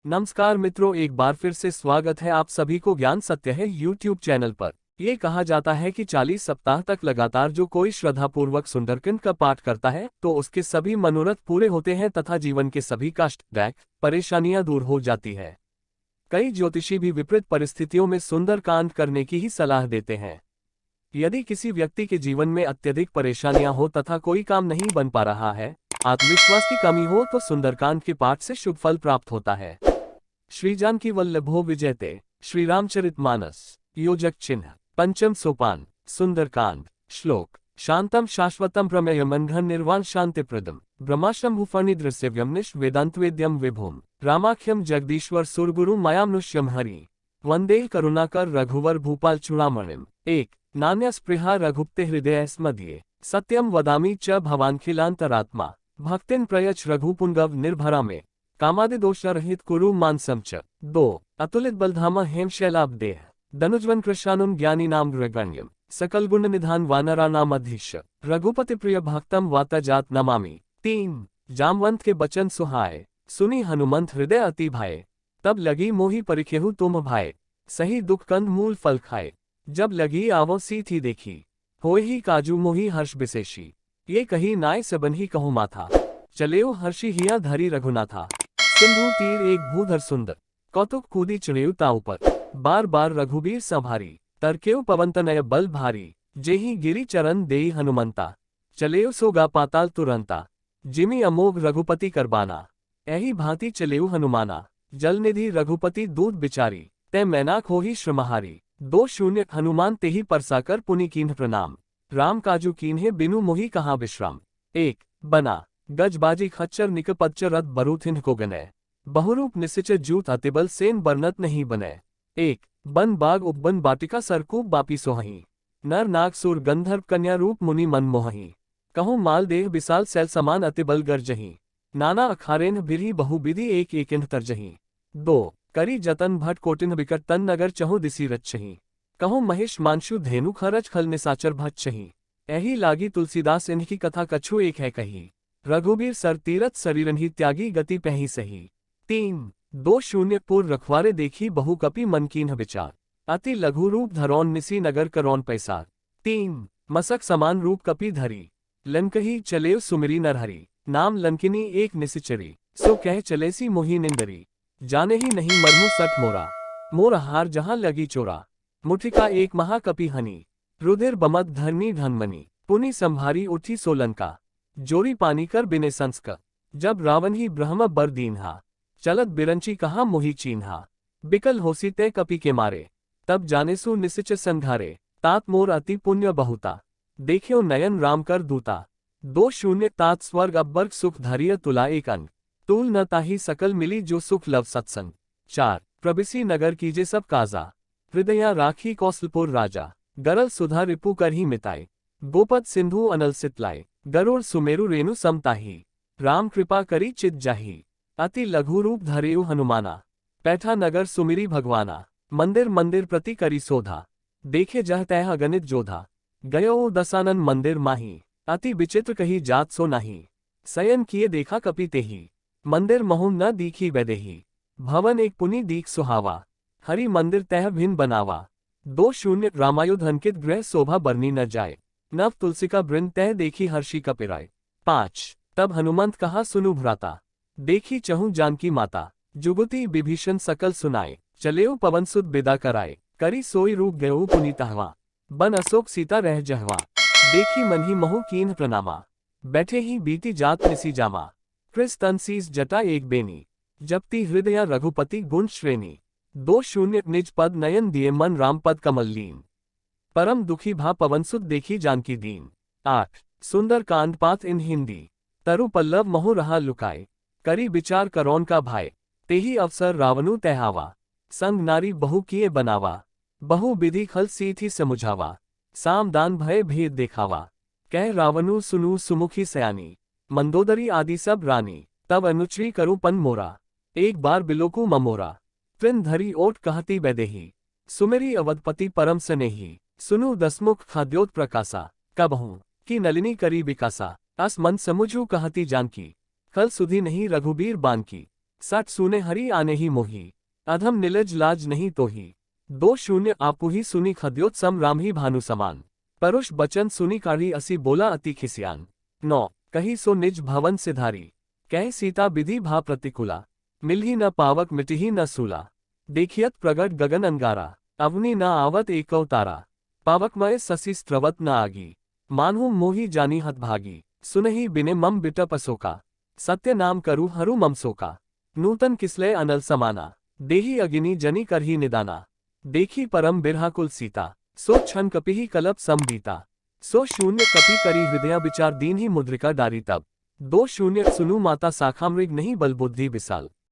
नमस्कार मित्रों, एक बार फिर से स्वागत है आप सभी को ज्ञान सत्य है यूट्यूब चैनल पर। ये कहा जाता है कि 40 सप्ताह तक लगातार जो कोई श्रद्धापूर्वक सुंदरकांड का पाठ करता है तो उसके सभी मनोरथ पूरे होते हैं तथा जीवन के सभी कष्ट दैख परेशानियां दूर हो जाती है। कई ज्योतिषी भी विपरीत परिस्थितियों में सुंदरकांड करने की ही सलाह देते हैं। यदि किसी व्यक्ति के जीवन में अत्यधिक परेशानियां हो तथा कोई काम नहीं बन पा रहा है, आत्मविश्वास की कमी हो, तो सुंदरकांड के पाठ से शुभ फल प्राप्त होता है। श्री जानकी वल्लभो विजयते श्री रामचरितमानस योजक चिन्ह पंचम सोपान सुंदरकांड श्लोक शांतम शाश्वतम प्रमेयमंघन निर्वाण शांतिप्रदम ब्रह्माशंभुफणिद्रस्यव्यम वेदांतवेद्यम विभुम रामाख्यम जगदीश्वर सुरगुरु मायामनुष्यम हरि वंदे करुणाकर रघुवर भूपाल चूड़ामणिम। एक नान्य स्पृहा रघुप्ते हृदय स्मदये सत्यम वदामि च भवान्खिलांतरात्मा भक्तिन प्रयच रघुपुंगव निर्भरा में कामादि दोषरहित कुरु मानसम च। दो अतुलित बलधामा हेम शैलाब्देह धनुज्वन कृशानुम ज्ञानी नाम गण्यम सकल गुण निधान वानरा नाम अधीश रघुपति प्रिय भक्तम वाता जात नमामि। तीन जामवंत के बचन सुहाए सुनी हनुमंत हृदय अति भाए तब लगी मोही परिखेहु तुम भाए सही दुख कंद मूल फल खाए जब लगी आवो सीथी देखी होय ही काजू मोही हर्ष विशेषी ये कही नाय सबन ही कहूँ माथा चलेऊ हर्षि हिया धरी रघुनाथा सिंधु तीर एक भूधर सुंदर कौतुक कूदी चढ़ेऊ ताऊ पर बार बार रघुबीर संभारी तरकेऊ पवंतनय बल भारी जेहि गिरी चरण देई हनुमंता चलेऊ सोगा पाताल तुरंता जिमि अमोघ रघुपति करबाना एही भांति चलेऊ हनुमाना जलनिधि रघुपति दूध बिचारी तै मैनाक होही श्रमहारी। 2 हनुमान तेहि परसाकर पुनि कीन्ह प्रणाम राम काजू कीन्हे बिनु मोहि कहाँ विश्राम। एक बना गजबाजी खच्चर निकपच्चर रथ बरूथिन को गनय बहुरूप निसिच जूत अतिबल सेन बरनत नहीं बनय। एक बन बाग उपबन बाटिका सरकूप बापी सोहही नर नाग सुर गंधर्व कन्या रूप मुनि मन मोहही कहूँ माल देह विशाल सैल समान अतिबल गर्जही नाना अखारेन बिरही बहुविधि एक एकिन्ह तरजही। दो करी जतन भट कोटिन बिकट तन नगर चहु दिसी रच्छही कहूँ महेश मांशु धेनु खरच खल निसाचर भच्छही एही लागी तुलसीदास इनकी कथा कछु एक है कही रघुबीर सर तीरथ शरीरन्ही त्यागी गति पही सही। 3 पूर्व रखवारे देखी बहु कपि मन कीन्ह विचार अति लघु रूप धरौन निसी नगर करौन पैसार। 3 मसक समान रूप कपि धरी लनकही चलेव सुमिरी नरहरि नाम लनकिनी एक निसिचरी सो कह चलेसी मोही निंदरी जाने ही नहीं मरमु सठ मोरा मोर हार जहाँ लगी चोरा मुठिका एक महाकपि हनी रुधिर बमत धरनी धनमनी पुनि संभारी उठी सोलंका जोरी पानी कर बिने संस्क जब रावण ही ब्रह्म बर दीन्हा चलत बिरंची कहाँ मोही चीन्हा बिकल होसी ते कपि के मारे तब जानेसु निसिच संघारे तात मोर अति पुण्य बहुता देख्यो नयन राम कर दूता। 2 तात स्वर्ग अब्बर्ग सुख धरिय तुला एक अंग तूल न ताही सकल मिली जो सुख लव सत्संग। 4 प्रबिसी नगर कीजे सब काजा हृदया राखी कौशलपुर राजा गरल सुधा रिपु कर ही मिताए गोपद सिंधु अनल सितलाए गरुड़ सुमेरु रेणु समताही राम कृपा करी चित जाही अति लघु रूप धरेउ हनुमाना पैठा नगर सुमिरी भगवाना मंदिर मंदिर प्रति करी सोधा देखे जह तह अगणित जोधा गयो दसानन मंदिर माही अति विचित्र कही जात सो नाही सयन किए देखा कपि तेही मंदिर महु न दीखी वैदेही भवन एक पुनि दीख सुहावा हरि मंदिर तह भिन्न बनावा। 2 रामायुध अंकित गृह शोभा बरनी न जाए नव तुलसिका वृंद तह देखी हर्षि कपिराय। 5 तब हनुमंत कहा सुनु भ्राता देखी चहु जानकी माता जुगुति विभीषण सकल सुनाए चलेऊ पवन सुत बिदा कराए करी सोई रूप गयो पुनीतहवा बन अशोक सीता रह जहवा देखी मन ही महु कीन्ह प्रणामा बैठे ही बीती जात निसी जामा कृस तन सीस जटा एक बेनी जपती हृदया रघुपति गुण श्रेणी। 2 निज पद नयन दिए मन राम पद कमल लीन परम दुखी भा पवन सुत देखी जानकी दीन। 8 सुंदर कांड पाठ इन हिंदी तरु पल्लव महु रहा लुकाए करी विचार करौन का भाई तेही अवसर रावणु तहावा संग नारी बहु किए बनावा बहु विधि खल सीथी समुझावा साम दान भय भेद देखावा कह रावणु सुनु सुमुखी सयानी मंदोदरी आदि सब रानी तब अनुचरी करु पन मोरा एक बार बिलोकु ममोरा तृण धरी ओट कहती वैदेही सुमेरी अवधपति परम स्नेही सुनु दसमुख खाद्योत प्रकाशा कबहूँ की नलिनी करी विकासा अस मन समुझू कहती जानकी कल सुधी नहीं रघुबीर बान की सट सुने हरि आने ही मोही, अधम निलज लाज नहीं तो ही। 2-0 आपू ही सुनी खद्योत्सम राम ही भानु समान, परुष बचन सुनी काढ़ी असी बोला अति खिसियान। 9 कही सो निज भवन सिधारी, कह सीता विधि भा प्रतिकूला, मिलही न पावक मिटिही न सूला, देखियत प्रगट गगन अंगारा, अवनी न आवत एकौ तारा, पावकमय ससी स्त्रवत न आगी, मानहु मोही जानी हतभागी, सुनहि बिने मम बिटप अशोका, सत्य नाम करु हरु मम शोका, नूतन किसलय अनल समाना, देही अगिनी जनी करही निदाना, देखी परम बिरहा सीता, सो क्षण कपिही कलप सम बीता, सो शून्य कपि करी हृदय विचार दीन ही मुद्रिका डारी तब। 2-0 सुनु माता शाखामृग नहीं बलबुद्धि विशाल।